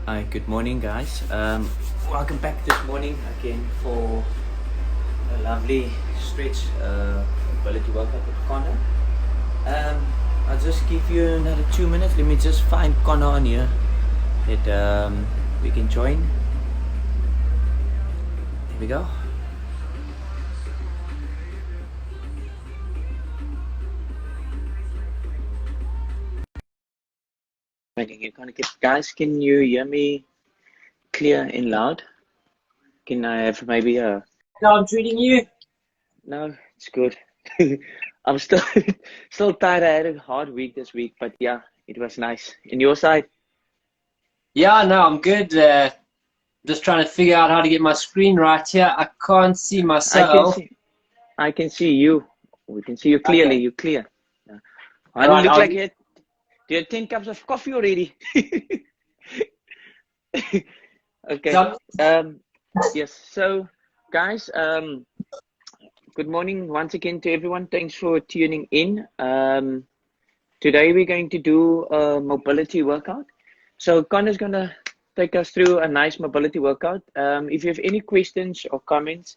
Hi, good morning, guys. Welcome back this morning again for a lovely stretch ability workout with Connor. I'll just give you another 2 minutes. Let me just find Connor on here that we can join. There we go. Guys, can you hear me clear and loud? Can I have maybe a... How I'm treating you? No, it's good. I'm still still tired. I had a hard week this week, but yeah, it was nice. And your side? Yeah, no, I'm good. Just trying to figure out how to get my screen right here. I can't see I can myself. see I can see you. We can see you clearly. Okay. You're clear. Yeah. I All don't right. look like it. Do you have 10 cups of coffee already? Okay. So Um, yes. So, guys, good morning once again to everyone. Thanks for tuning in. Today we're going to do a mobility workout. So Connor's gonna take us through a nice mobility workout. If you have any questions or comments,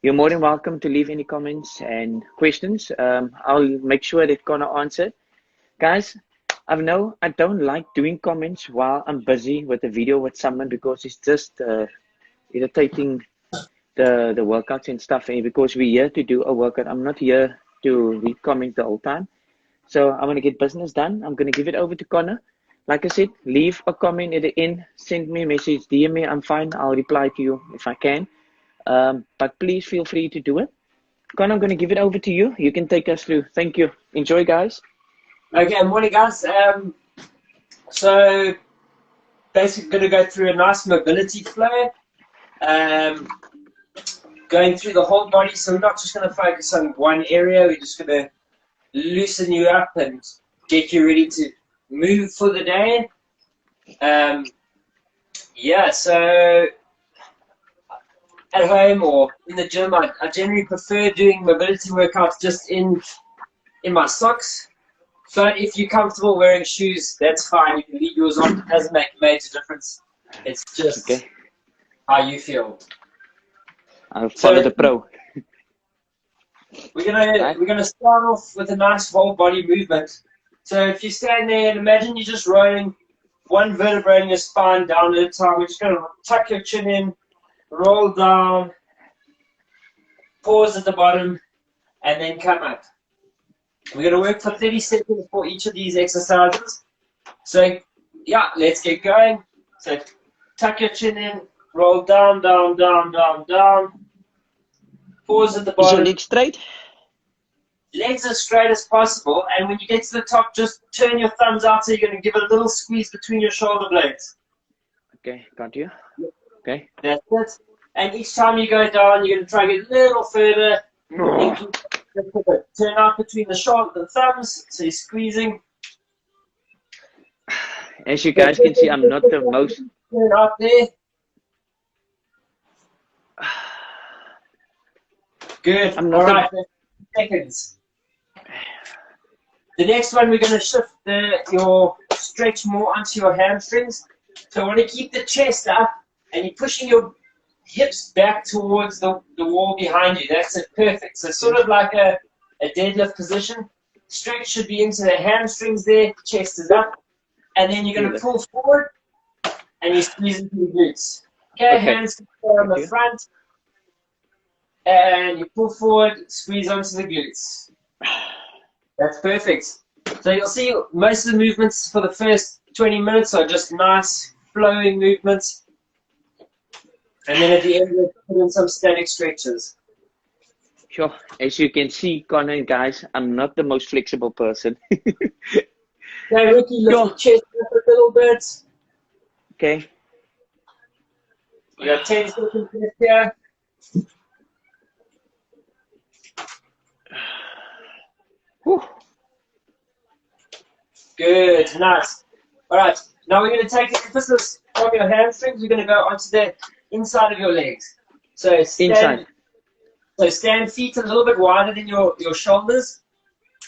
you're more than welcome to leave any comments and questions. I'll make sure that Connor answers. Guys, I don't like doing comments while I'm busy with a video with someone because it's just irritating the workouts and stuff. And because we're here to do a workout, I'm not here to read comments the whole time. So I'm gonna get business done. I'm gonna give it over to Connor. Like I said, leave a comment at the end, send me a message, DM me. I'm fine. I'll reply to you if I can. But please feel free to do it. Connor, I'm gonna give it over to you. You can take us through. Thank you. Enjoy, guys. okay, morning guys. So basically gonna go through a nice mobility flow. Um, Going through the whole body. So we're not just gonna focus on one area. We're just gonna loosen you up and get you ready to move for the day. Yeah. So at home or in the gym, I generally prefer doing mobility workouts just in my socks. But if you're comfortable wearing shoes, that's fine. You can leave yours on. It doesn't make a major difference. It's just Okay. how you feel. I'll follow So the pro. we're gonna Right? we're gonna start off with a nice whole body movement. So if you stand there and imagine you're just rolling one vertebra in your spine down at a time, we're just gonna tuck your chin in, roll down, pause at the bottom, and then come up. We're going to work for 30 seconds for each of these exercises. So, yeah, let's get going. So, tuck your chin in, roll down, down, down, down, down. Pause at the Is your bottom. leg straight? Legs as straight as possible. And when you get to the top, just turn your thumbs out so you're going to give it a little squeeze between your shoulder blades. Okay, got you. Okay. That's it. And each time you go down, you're going to try and get a little further. Turn out between the shoulder and the thumbs, so you're squeezing. As you guys can see, I'm not the most. Turn out there. Good. I'm All not the. right. Seconds. The next one, we're going to shift your stretch more onto your hamstrings. So I want to keep the chest up, and you're pushing your hips back towards the wall behind you. That's it. Perfect. So sort of like a deadlift position. Stretch should be into the hamstrings there. Chest is up. And then you're going to pull forward, and you squeeze into the glutes. Okay, hands on the front. And you pull forward, squeeze onto the glutes. That's perfect. So you'll see most of the movements for the first 20 minutes are just nice flowing movements. And then at the end, we'll put in some static stretches. Sure. As you can see, Connor and guys, I'm not the most flexible person. Okay, Ricky, lift your chest up a little bit. Okay. You got 10 seconds left here. Whew. Good, nice. All right, now we're going to take the emphasis from your hamstrings. We're going to go onto the inside of your legs. So stand feet a little bit wider than your shoulders.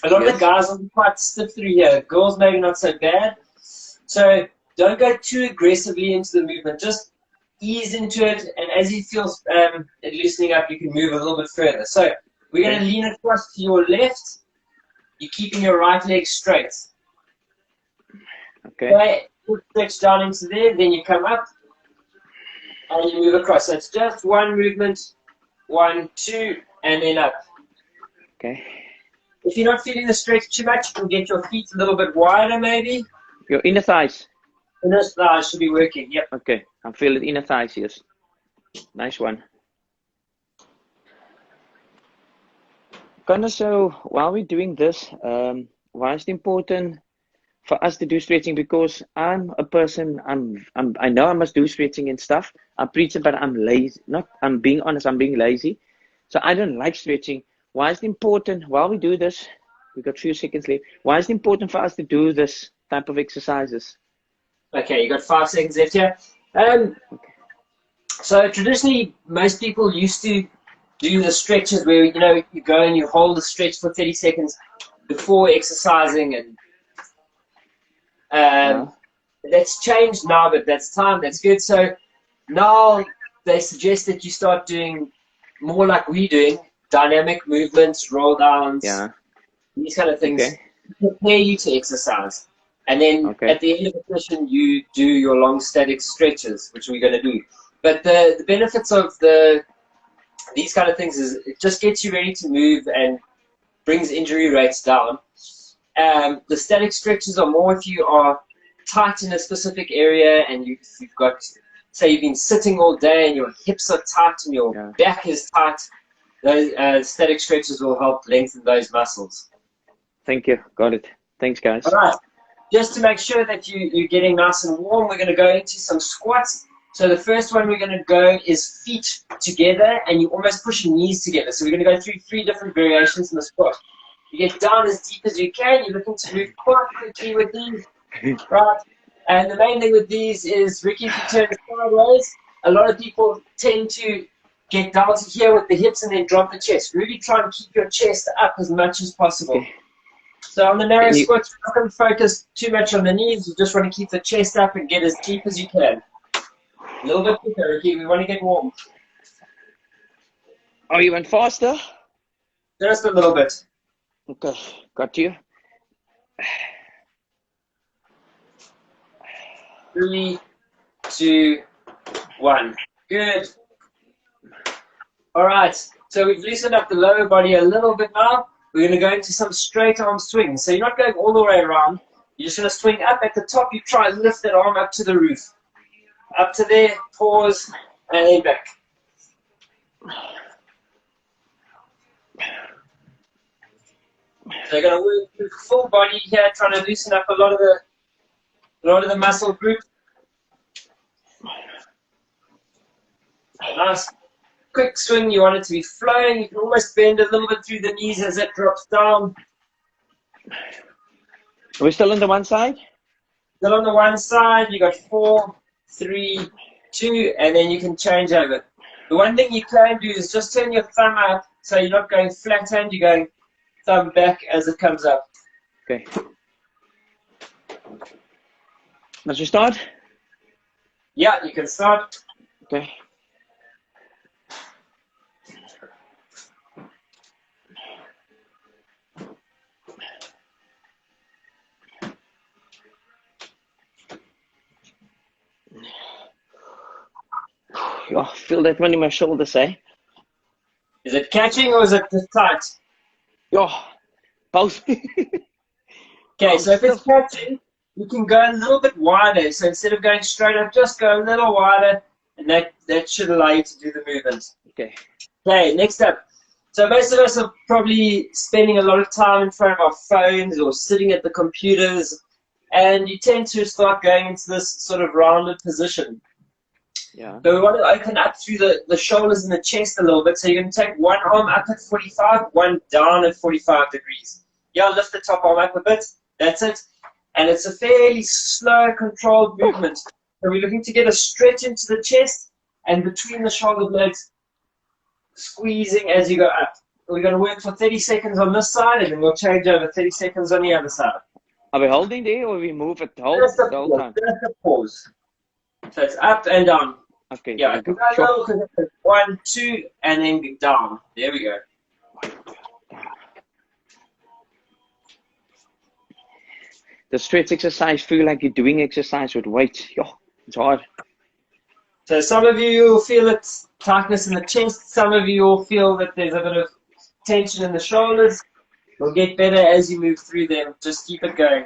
A lot of the guys will be quite stiff through here. Girls maybe not so bad. So don't go too aggressively into the movement. Just ease into it, and as you feel it loosening up, you can move a little bit further. So we're going to lean across to your left. You're keeping your right leg straight. Okay. Stretch down into there, then you come up, and you move across. So it's just one movement, 1, 2, and then up. Okay. If you're not feeling the stretch too much, you can get your feet a little bit wider, maybe. Your inner thighs. Inner thighs should be working, yep. Okay, I feel it inner thighs, yes. Nice one. Connor, so while we're doing this, why is it important for us to do stretching? Because I'm a person, I know I must do stretching and stuff. I preach it, but I'm lazy. I'm being honest, I'm being lazy. So I don't like stretching. Why is it important, while we do this, we've got a few seconds left, why is it important for us to do this type of exercises? Okay, you got 5 seconds left here. So traditionally, most people used to do the stretches where, you know, you go and you hold the stretch for 30 seconds before exercising, and that's changed now, but that's time, that's good. So now they suggest that you start doing more like we're doing, dynamic movements, roll downs, these kind of things, to prepare you to exercise. And then at the end of the session, you do your long static stretches, which we're going to do. But the benefits of these kind of things is it just gets you ready to move and brings injury rates down. The static stretches are more if you are tight in a specific area and you've got, say you've been sitting all day and your hips are tight and your back is tight. Those static stretches will help lengthen those muscles. Thank you. Got it. Thanks, guys. All right. Just to make sure that you're getting nice and warm, we're going to go into some squats. So the first one we're going to go is feet together, and you almost push your knees together. So we're going to go through 3 different variations in the squat. You get down as deep as you can. You're looking to move quite quickly with these, right? And the main thing with these is, Ricky, if you turn sideways, a lot of people tend to get down to here with the hips and then drop the chest. Really try and keep your chest up as much as possible. So on the narrow squats, you don't focus too much on the knees. You just want to keep the chest up and get as deep as you can. A little bit quicker, Ricky. We want to get warm. Oh, you went faster? Just a little bit. Okay, got you. 3, 2, 1. Good. All right. So we've loosened up the lower body a little bit now. We're going to go into some straight arm swings. So you're not going all the way around. You're just going to swing up at the top. You try and lift that arm up to the roof. Up to there, pause, and then back. So you're going to work through full body here, trying to loosen up a lot of the muscle group. Nice quick swing. You want it to be flowing. You can almost bend a little bit through the knees as it drops down. Are we still on the one side? Still on the one side. You got 4, 3, 2, and then you can change over. The one thing you can do is just turn your thumb up, so you're not going flat hand, you're going thumb back as it comes up. Okay. Let's just start? Yeah, you can start. Okay. Oh, feel that one in my shoulders, eh? Is it catching or is it just tight? Oh, both. Okay, so if it's catching, you can go a little bit wider. So instead of going straight up, just go a little wider, and that should allow you to do the movement. Okay. Okay, next up. So most of us are probably spending a lot of time in front of our phones or sitting at the computers, and you tend to start going into this sort of rounded position. Yeah. So we want to open up through the shoulders and the chest a little bit. So you're going to take one arm up at 45, one down at 45 degrees. Yeah, lift the top arm up a bit. That's it. And it's a fairly slow, controlled movement. So we're looking to get a stretch into the chest and between the shoulder blades, squeezing as you go up. We're going to work for 30 seconds on this side, and then we'll change over 30 seconds on the other side. Are we holding there or we move it? Hold Just a the whole pause. time. Just a pause. So it's up and down. Okay, Yeah, there we go go. Sure. because it's 1, 2, and then down. There we go. The stretch exercise feel like you're doing exercise with weights. Yo, it's hard. So some of you will feel it's tightness in the chest. Some of you will feel that there's a bit of tension in the shoulders. It'll get better as you move through them. Just keep it going.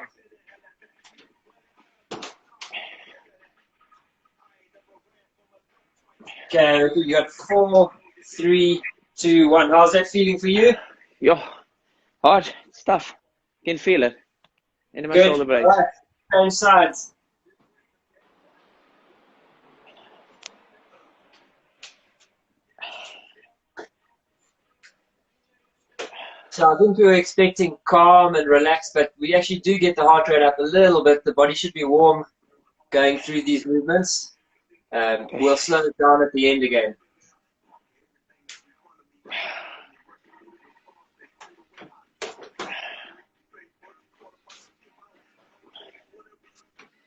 Okay, you got 4, 3, 2, 1. How's that feeling for you? Yo, hard. It's tough. Can feel it. In my Good. shoulder blades. All right. Same sides. So I think we were expecting calm and relaxed, but we actually do get the heart rate up a little bit. The body should be warm going through these movements. We'll slow it down at the end again.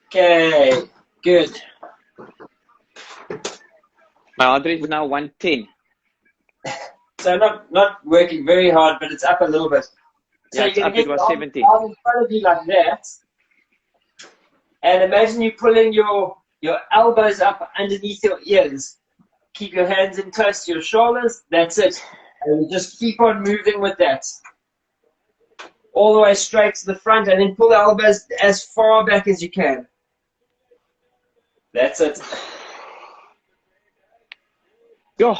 Okay, good. My heart rate is now 110. So not working very hard, but it's up a little bit. So Yeah, you're it's going up. to It get was the 70. arm in front of you like that. And imagine you pulling your elbows up underneath your ears. Keep your hands in close to your shoulders. That's it. And you just keep on moving with that. All the way straight to the front, and then pull the elbows as far back as you can. That's it. Yo.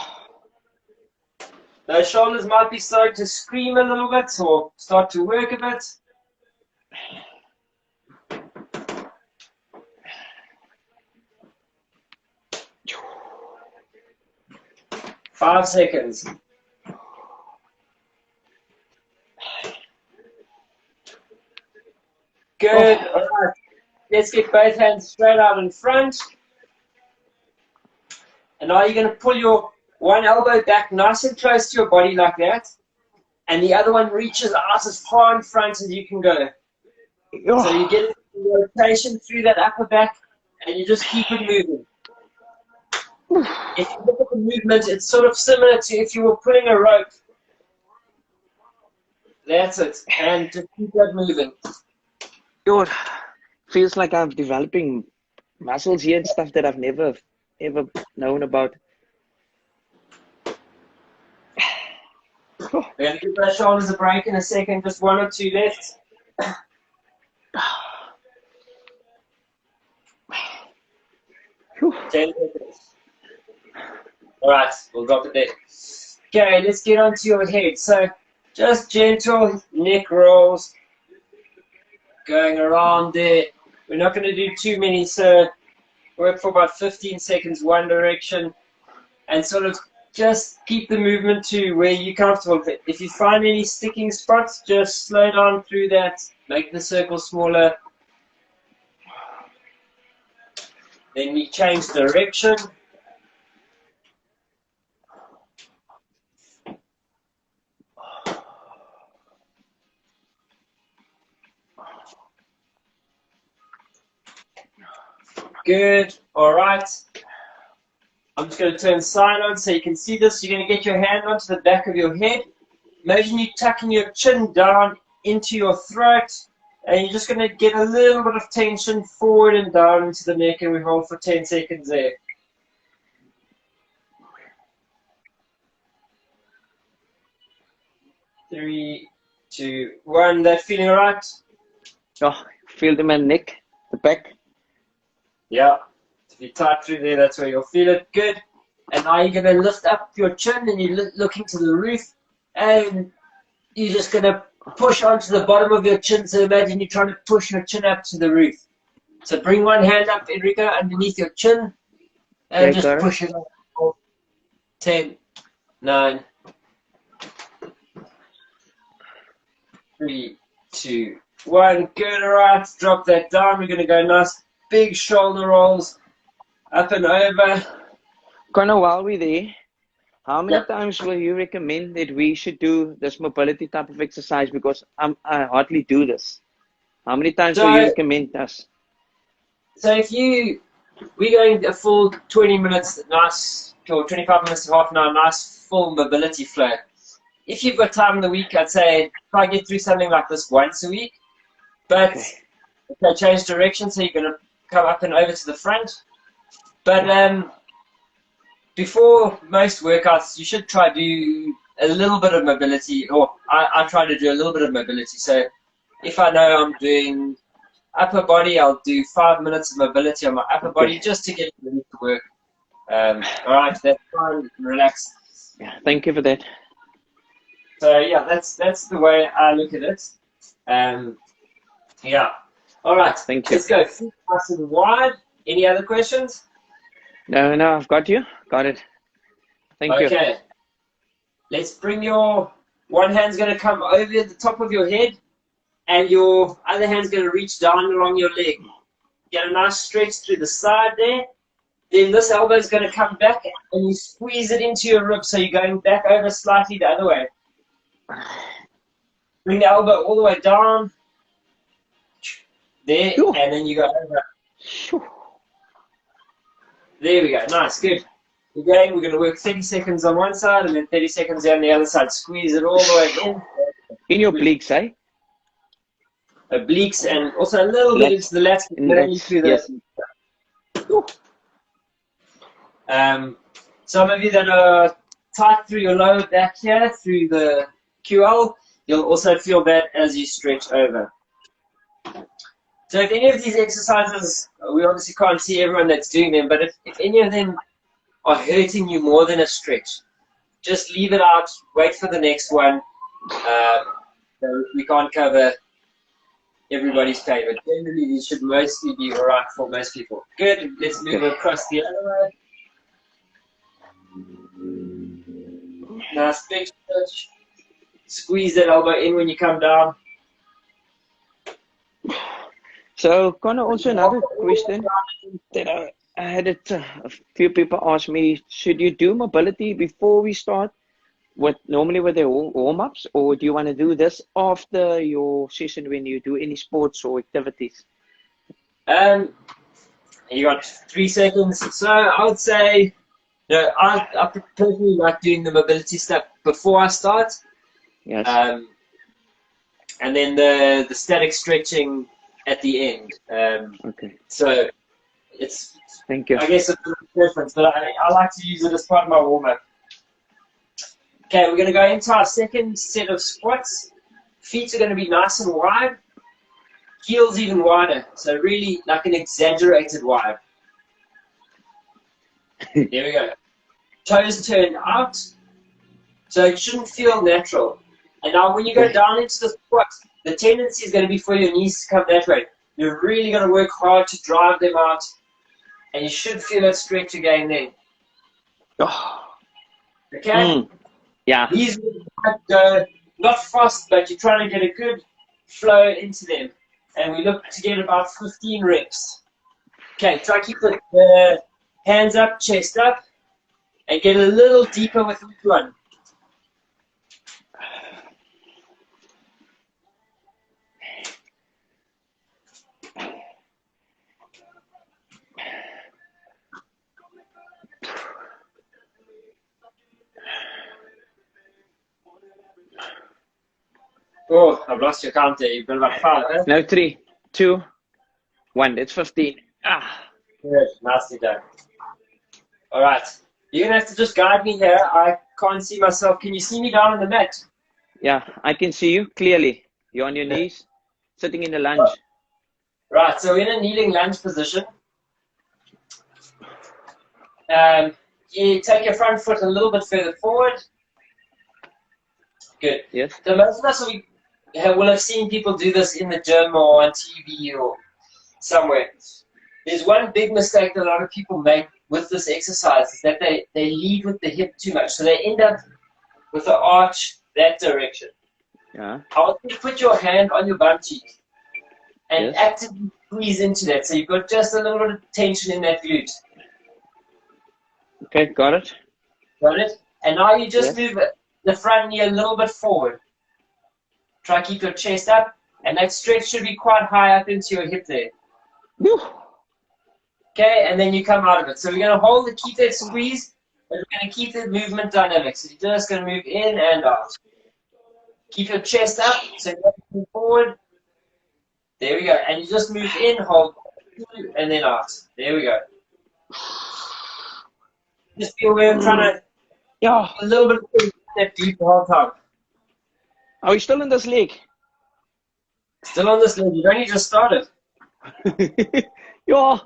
Those shoulders might be starting to scream a little bit or start to work a bit. 5 seconds. Good. All right. Let's get both hands straight out in front. And now you're going to pull your one elbow back nice and close to your body like that. And the other one reaches out as far in front as you can go. Yo. So you get rotation through that upper back and you just keep it moving. If you look at the movement, it's sort of similar to if you were pulling a rope. That's it. And just keep that moving. Yo, feels like I'm developing muscles here and stuff that I've never ever known about. We're going to give those shoulders a break in a second. Just 1 or 2 left. All right, we'll drop it there. Okay, let's get onto your head. So just gentle neck rolls going around there. We're not going to do too many, so work for about 15 seconds one direction and sort of just keep the movement to where you're comfortable. If you find any sticking spots, just slow down through that, make the circle smaller. Then we change direction. Good. All right. I'm just going to turn side on so you can see this. You're going to get your hand onto the back of your head. Imagine you tucking your chin down into your throat. And you're just going to get a little bit of tension forward and down into the neck. And we hold for 10 seconds there. 3, 2, 1. That feeling all right? Oh, feel the man neck, the back. Yeah. If you tight through there, that's where you'll feel it. Good. And now you're going to lift up your chin and you're looking to the roof. And you're just going to push onto the bottom of your chin. So imagine you're trying to push your chin up to the roof. So bring one hand up, Enrico, underneath your chin. And just push it up. 10, 9, 3, 2, 1. Good. All right. Drop that down. We're going to go nice big shoulder rolls. Up and over. Connor, while we're there, how many times will you recommend that we should do this mobility type of exercise? Because I hardly do this. How many times So, will you recommend us? so if we're going a full 20 minutes, nice, or 25 minutes to half an hour, nice full mobility flow. If you've got time in the week, I'd say try to get through something like this once a week. But okay, change direction, so you're going to come up and over to the front. But before most workouts, you should try to do a little bit of mobility, or I try to do a little bit of mobility. So if I know I'm doing upper body, I'll do 5 minutes of mobility on my upper body just to get ready to work. All right, that's fine. Relax. Yeah, thank you for that. So yeah, that's the way I look at it. Yeah. All right. Thank you. Let's go. Feet nice and wide. Any other questions? No, I've got you. Got it. Thank you. Okay. Let's bring your one hand's going to come over the top of your head, and your other hand's going to reach down along your leg. Get a nice stretch through the side there. Then this elbow is going to come back, and you squeeze it into your rib, so you're going back over slightly the other way. Bring the elbow all the way down. There, and then you go over. There we go. Nice, good. Again, we're going to work 30 seconds on one side and then 30 seconds on the other side. Squeeze it all the way in. In your obliques, eh? Obliques and also a little bit into the lats. Some of you that are tight through your lower back here, through the QL, you'll also feel that as you stretch over. So if any of these exercises, we obviously can't see everyone that's doing them, but if any of them are hurting you more than a stretch, just leave it out, wait for the next one. So we can't cover everybody's pain, but generally these should mostly be alright for most people. Good, let's move across the other way. Nice big stretch. Squeeze that elbow in when you come down. So, Connor, also another question that I had a few people ask me, should you do mobility before we start normally with the warm-ups, or do you want to do this after your session when you do any sports or activities? You got 3 seconds. So I would say, I personally like doing the mobility stuff before I start. Yes. And then the static stretching at the end. Okay. So it's, thank you. I guess it's a preference, but I like to use it as part of my warm-up. Okay, we're going to go into our second set of squats. Feet are going to be nice and wide. Heels even wider. So really like an exaggerated wide. There we go. Toes turned out. So it shouldn't feel natural. And now when you go down into the squat, the tendency is going to be for your knees to come that way. You're really going to work hard to drive them out. And you should feel that stretch again then. Oh. Okay? Yeah. These go not fast, but you're trying to get a good flow into them. And we look to get about 15 reps. Okay, try to keep the hands up, chest up, and get a little deeper with each one. Oh, I've lost your count there. You've been about 5, eh? No, 3, 2, 1. It's 15. Ah. Good. Nicely done. All right. You're going to have to just guide me here. I can't see myself. Can you see me down on the mat? Yeah, I can see you clearly. You're on your knees, sitting in a lunge. Right, so we're in a kneeling lunge position. You take your front foot a little bit further forward. Good. Yes. So most of us will have seen people do this in the gym or on TV or somewhere. There's one big mistake that a lot of people make with this exercise is that they lead with the hip too much. So they end up with the arch that direction. Yeah. I want you to put your hand on your bum cheek and Yes. actively squeeze into that. So you've got just a little bit of tension in that glute. Okay, got it. Got it? And now you just Yes. move the front knee a little bit forward. Try to keep your chest up. And that stretch should be quite high up into your hip there. Whew. Okay, and then you come out of it. So we're going to hold and keep that squeeze, but we're going to keep the movement dynamic. So you're just going to move in and out. Keep your chest up, so you're moving forward. There we go. And you just move in, hold, and then out. There we go. Just feel where I'm trying to a little bit of that deep the whole time. Are we still in this leg? Still on this leg. You've only just started. Yeah.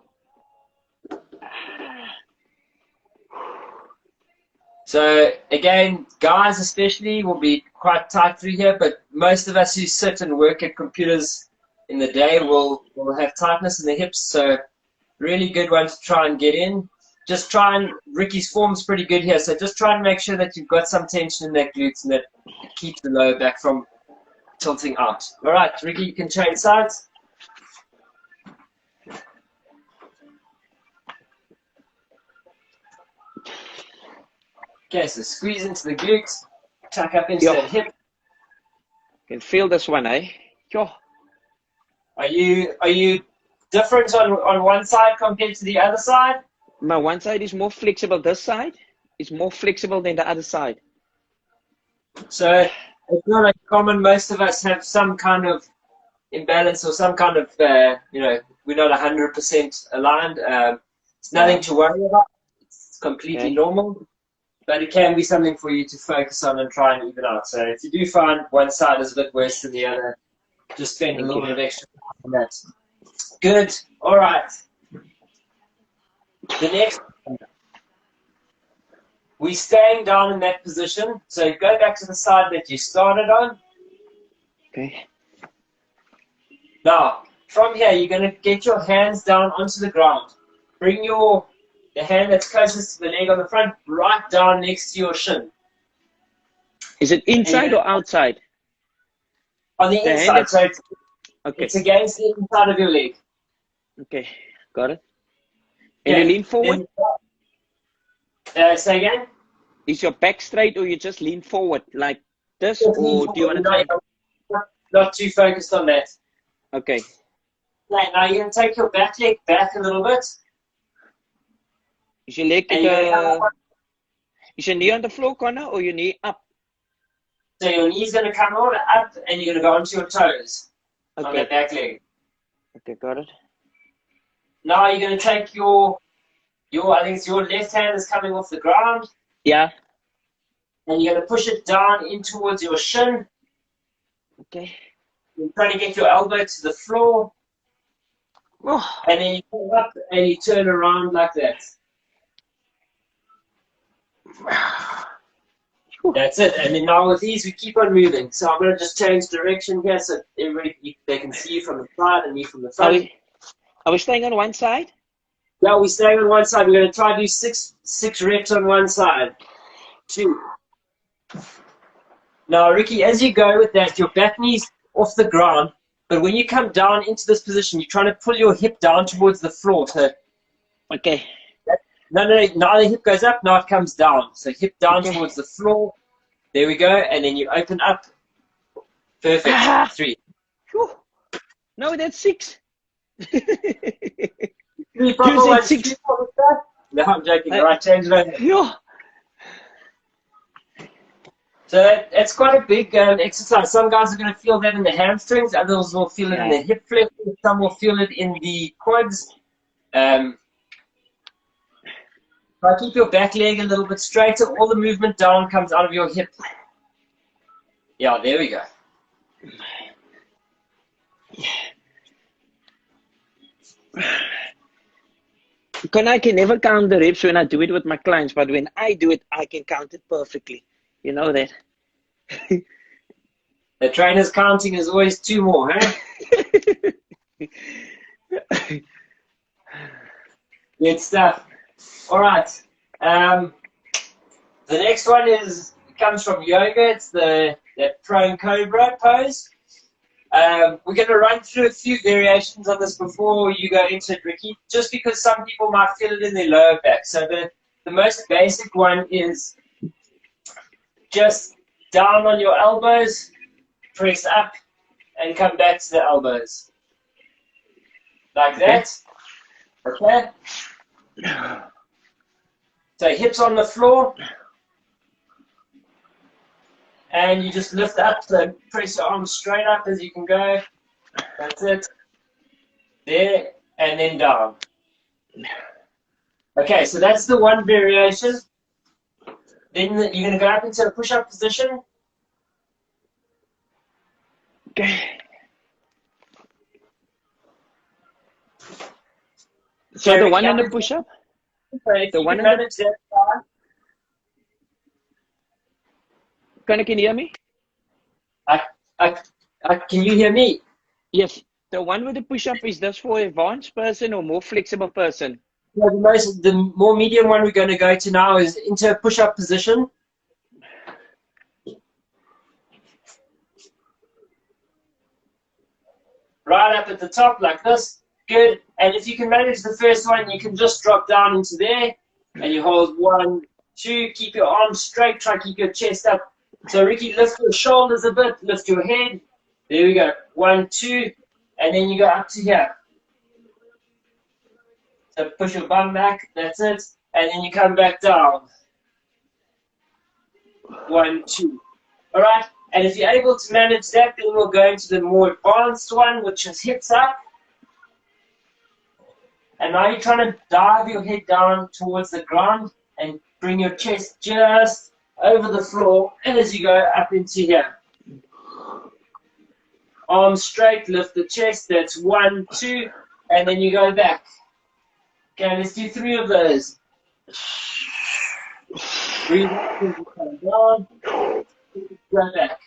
So again, guys especially will be quite tight through here, but most of us who sit and work at computers in the day will have tightness in the hips. So really good one to try and get in. Just try and, Ricky's form's pretty good here, so just try and make sure that you've got some tension in that glutes and that it keeps the lower back from tilting out. All right, Ricky, you can change sides. Okay, so squeeze into the glutes, tuck up into that hip. Can feel this one, eh? Yo. Are you different on one side compared to the other side? My one side is more flexible. This side is more flexible than the other side. So it's not uncommon. Most of us have some kind of imbalance or some kind of, we're not 100% aligned. It's nothing to worry about. It's completely normal. But it can be something for you to focus on and try and even out. So if you do find one side is a bit worse than the other, just spend a little bit of extra time on that. Good. All right. The next, we're staying down in that position. So go back to the side that you started on. Okay. Now, from here, you're going to get your hands down onto the ground. Bring the hand that's closest to the leg on the front right down next to your shin. Is it inside or outside? On the inside. So it's against the inside of your leg. Okay, got it. And you lean forward? Say again? Is your back straight or you just lean forward like this? Or do you want to not too focused on that. Okay. Right, now you're going to take your back leg back a little bit. Is your leg is your knee on the floor, Connor, or your knee up? So your knee's going to come all up and you're going to go onto your toes on that back leg. Okay, got it. Now you're going to take I think it's your left hand is coming off the ground. Yeah. And you're going to push it down in towards your shin. Okay. You're trying to get your elbow to the floor. Oh. And then you come up and you turn around like that. That's it. And then now with these, we keep on moving. So I'm going to just change direction here so everybody they can see you from the side and me from the front. Are we staying on one side? Yeah, we're staying on one side. We're going to try to do six reps on one side. 2. Now, Ricky, as you go with that, your back knee's off the ground. But when you come down into this position, you're trying to pull your hip down towards the floor. So, okay. No. Now the hip goes up, now it comes down. So hip down towards the floor. There we go. And then you open up. Perfect. 3. Whew. No, that's 6. 3 proper ones. 6. No, I'm joking. All right, change it over. Yeah. So that's quite a big exercise. Some guys are going to feel that in the hamstrings. Others will feel it in the hip flexors. Some will feel it in the quads. Try keep your back leg a little bit straighter. All the movement down comes out of your hip. Yeah, there we go. I can never count the reps when I do it with my clients, but when I do it, I can count it perfectly. You know that. The trainer's counting is always 2 more, huh? Good stuff. All right. The next one comes from yoga. It's that prone cobra pose. We're going to run through a few variations on this before you go into it, Ricky, just because some people might feel it in their lower back. So the most basic one is just down on your elbows, press up, and come back to the elbows. Like that. Okay? So hips on the floor. And you just lift up, so press your arms straight up as you can go. That's it. There, and then down. Okay, so that's the one variation. Then you're going to go up into a push-up position. Okay. So the one in the push-up? The one in the... Can you hear me? Can you hear me? Yes. The one with the push-up, is this for advanced person or more flexible person? Yeah, the more medium one we're going to go to now is into a push-up position. Right up at the top like this. Good. And if you can manage the first one, you can just drop down into there. And you hold 1, 2. Keep your arms straight. Try to keep your chest up. So Ricky, lift your shoulders a bit. Lift your head. There we go. 1, 2. And then you go up to here. So push your bum back. That's it. And then you come back down. 1, 2. All right. And if you're able to manage that, then we'll go into the more advanced one, which is hips up. And now you're trying to dive your head down towards the ground and bring your chest just over the floor as you go up into here. Arms straight, lift the chest. That's 1, 2, and then you go back. Okay, let's do 3 of those. Breathe up as you come down. Go back.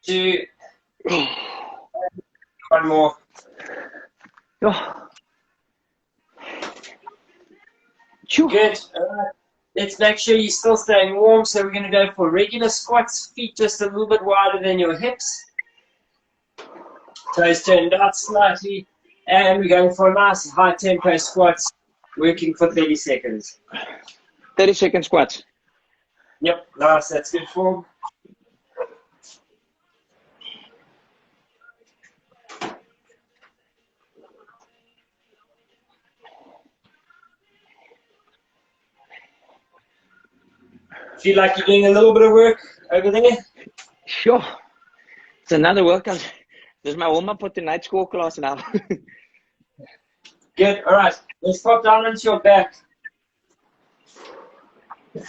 Two. One more. Good. Let's make sure you're still staying warm. So we're going to go for regular squats. Feet just a little bit wider than your hips. Toes turned out slightly. And we're going for a nice high tempo squats. Working for 30 seconds. 30-second squats. Yep, nice. That's good form. Feel like you're doing a little bit of work over there? Sure. It's another workout. This is my warm-up for tonight's score class now. Good. All right. Let's pop down onto your back. So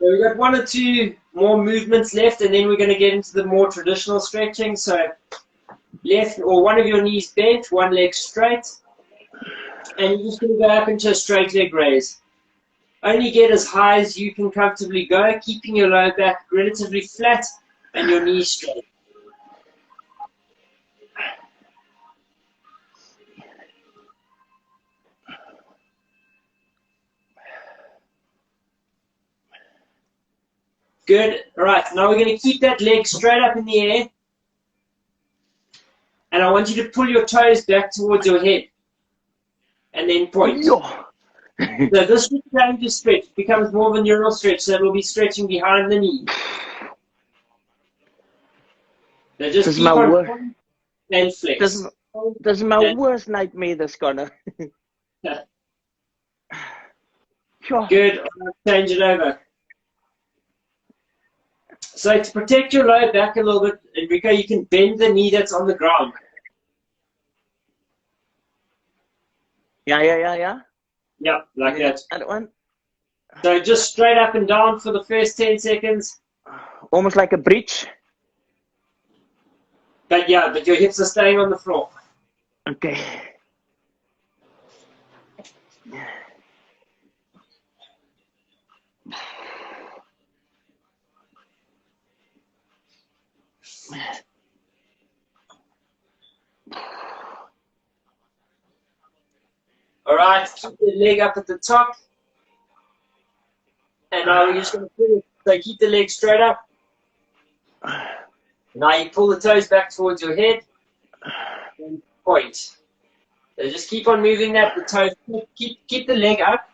we've got 1 or 2 more movements left, and then we're going to get into the more traditional stretching. So left or one of your knees bent, one leg straight. And you're just going to go up into a straight leg raise. Only get as high as you can comfortably go, keeping your lower back relatively flat and your knees straight. Good. All right. Now we're going to keep that leg straight up in the air. And I want you to pull your toes back towards your head. And then point. So this is trying to stretch. It becomes more of a neural stretch. So it will be stretching behind the knee. So just keep on and flex. This is my worst nightmare, this corner. Good. I'll change it over. So to protect your lower back a little bit, Enrico, you can bend the knee that's on the ground. Yeah. Yeah, like that. That one. So just straight up and down for the first 10 seconds. Almost like a bridge. But yeah, but your hips are staying on the floor. Okay. All right, keep the leg up at the top. And now we're just going to finish. So keep the leg straight up. Now you pull the toes back towards your head. And point. So just keep on moving that the toe. Keep the leg up,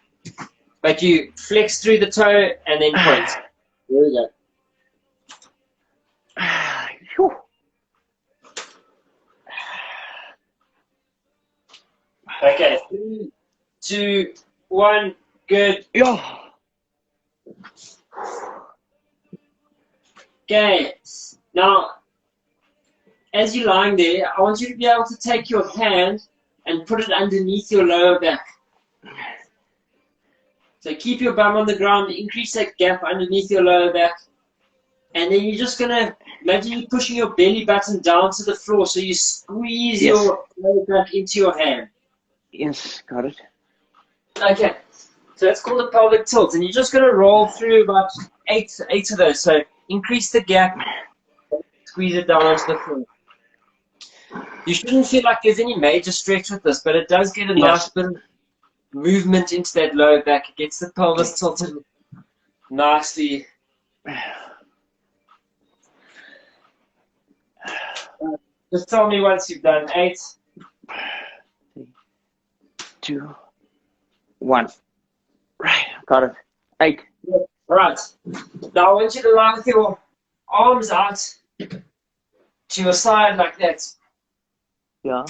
but you flex through the toe and then point. There we go. Phew. Okay, 3, 2, 1, good. Yeah. Okay, now as you're lying there, I want you to be able to take your hand and put it underneath your lower back. So keep your bum on the ground, increase that gap underneath your lower back, and then you're just gonna imagine you pushing your belly button down to the floor, so you squeeze your lower back into your hand. Yes, got it. Okay, so that's called a pelvic tilt, and you're just gonna roll through about eight of those. So increase the gap, squeeze it down onto the floor. You shouldn't feel like there's any major stretch with this, but it does get a nice bit of movement into that lower back. It gets the pelvis tilted nicely. Just tell me once you've done 8. 3, 2, 1. Right, got it. 8. Right. Now I want you to lie with your arms out to your side like that. Yeah.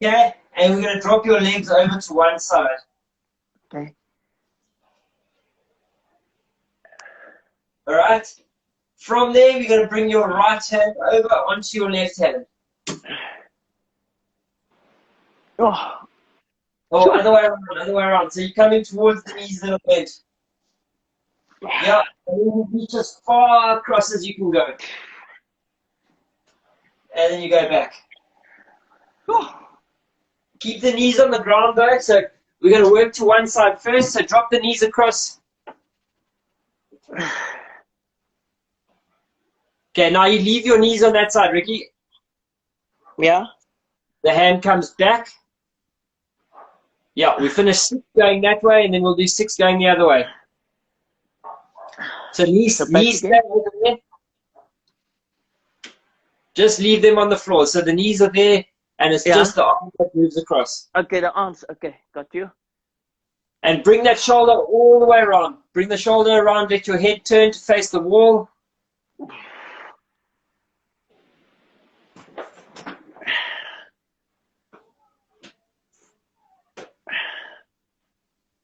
Okay? And we're going to drop your legs over to one side. Okay. Alright? From there, we're going to bring your right hand over onto your left hand. Oh. Oh, other way around. So you're coming towards the knees a little bit. Yeah, and then you reach as far across as you can go. And then you go back. Keep the knees on the ground though, so we're going to work to one side first, so drop the knees across. Okay, now you leave your knees on that side, Ricky. Yeah. The hand comes back. Yeah, we finish 6 going that way, and then we'll do 6 going the other way. So knees stay over there. Just leave them on the floor. So the knees are there, and it's just the arm that moves across. Okay, the arms. Okay, got you. And bring that shoulder all the way around. Bring the shoulder around, let your head turn to face the wall.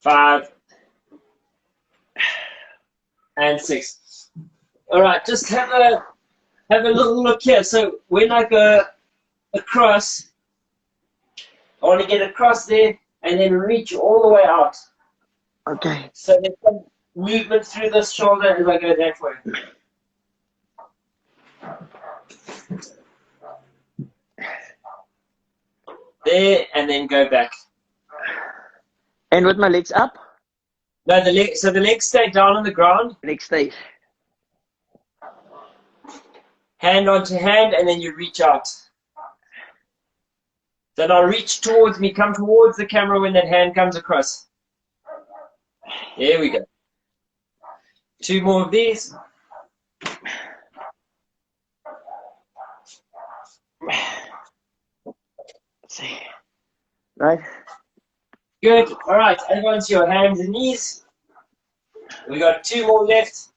Five. And 6. All right, just have a little look here. So when I go across, I want to get across there and then reach all the way out. Okay. So there's some movement through this shoulder as I go that way. There, and then go back. And with my legs up? No, so the legs stay down on the ground. Legs stay. Hand onto hand, and then you reach out. So now reach towards me, come towards the camera when that hand comes across. There we go. 2 more of these. Let's see. Right. Good. All right. Everyone to your hands and knees. We got 2 more left.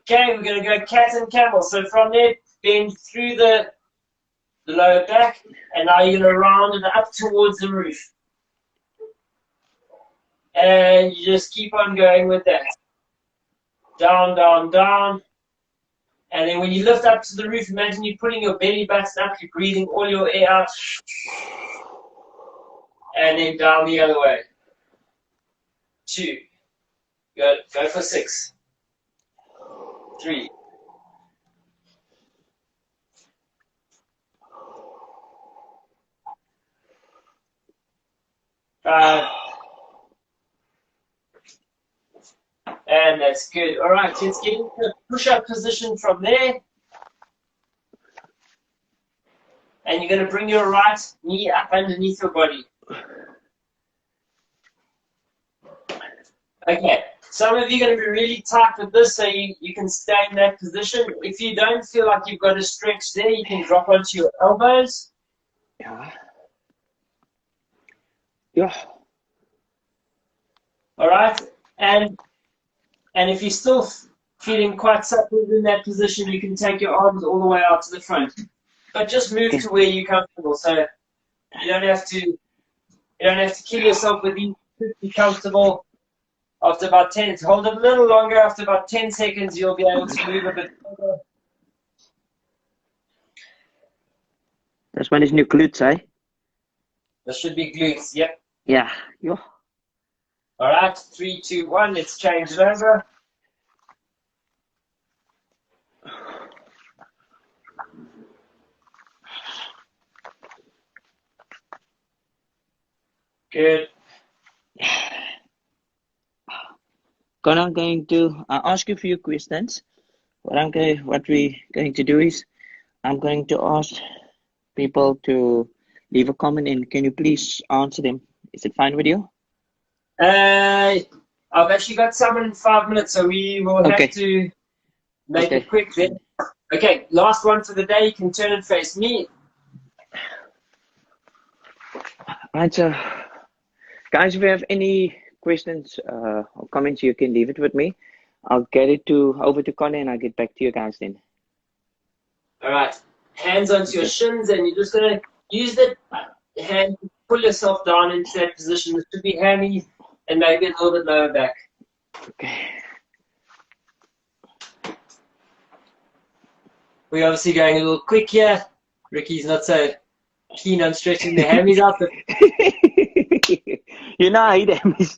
Okay, we're going to go cat and camel. So from there, bend through the lower back, and now you're going to round it up towards the roof. And you just keep on going with that. Down, down, down. And then when you lift up to the roof, imagine you're putting your belly button up, you're breathing all your air out. And then down the other way. 2. Good. Go for 6. 3. 5. And that's good. All right, let's get into the push-up position from there. And you're going to bring your right knee up underneath your body. Okay, Some of you are going to be really tight with this, so you can stay in that position. If you don't feel like you've got a stretch there, you can drop onto your elbows. Yeah. Yeah. All right, and if you're still feeling quite supple in that position, you can take your arms all the way out to the front, but just move to where you're comfortable. So you don't have to kill yourself with these. Be comfortable. After about 10, hold it a little longer. After about 10 seconds, you'll be able to move a bit further. This one is new glutes, eh? This should be glutes. Yep. Yeah. Yeah. All right. 3, 2, 1. Let's change it over. Good. Connor, I'm going to ask you a few questions. What we're going to do is I'm going to ask people to leave a comment and can you please answer them? Is it fine with you? I've actually got someone in 5 minutes, so we will have to make it quick then. Okay, last one for the day. You can turn and face me. Right, so guys, if you have any questions or comments, you can leave it with me. I'll get it over to Connor and I'll get back to you guys then. All right, hands onto your shins, and you're just gonna use the hand to pull yourself down into that position. This should be hammy and maybe a little bit lower back. Okay. We're obviously going a little quick here. Ricky's not so keen on stretching the hammies out. But you know, I hate hammies.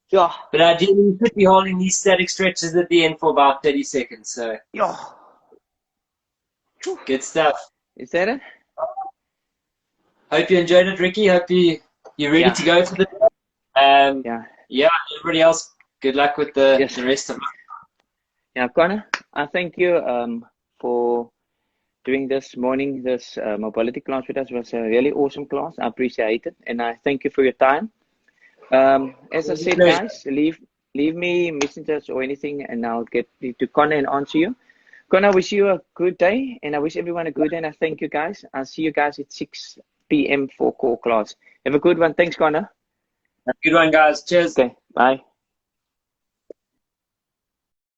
Yeah. But ideally, you could be holding these static stretches at the end for about 30 seconds. So, yeah. Good stuff. Is that it? Hope you enjoyed it, Ricky. Hope you're ready to go for the day. Yeah, everybody else, good luck with the rest of it. Yeah, Connor, I thank you for doing this mobility class with us. It was a really awesome class. I appreciate it. And I thank you for your time. As I said, guys, leave me messages or anything and I'll get to Connor and answer you. Connor, I wish you a good day and I wish everyone a good day and I thank you guys. I'll see you guys at 6 p.m. for core class. Have a good one. Thanks, Connor. Have a good one, guys. Cheers. Okay, bye.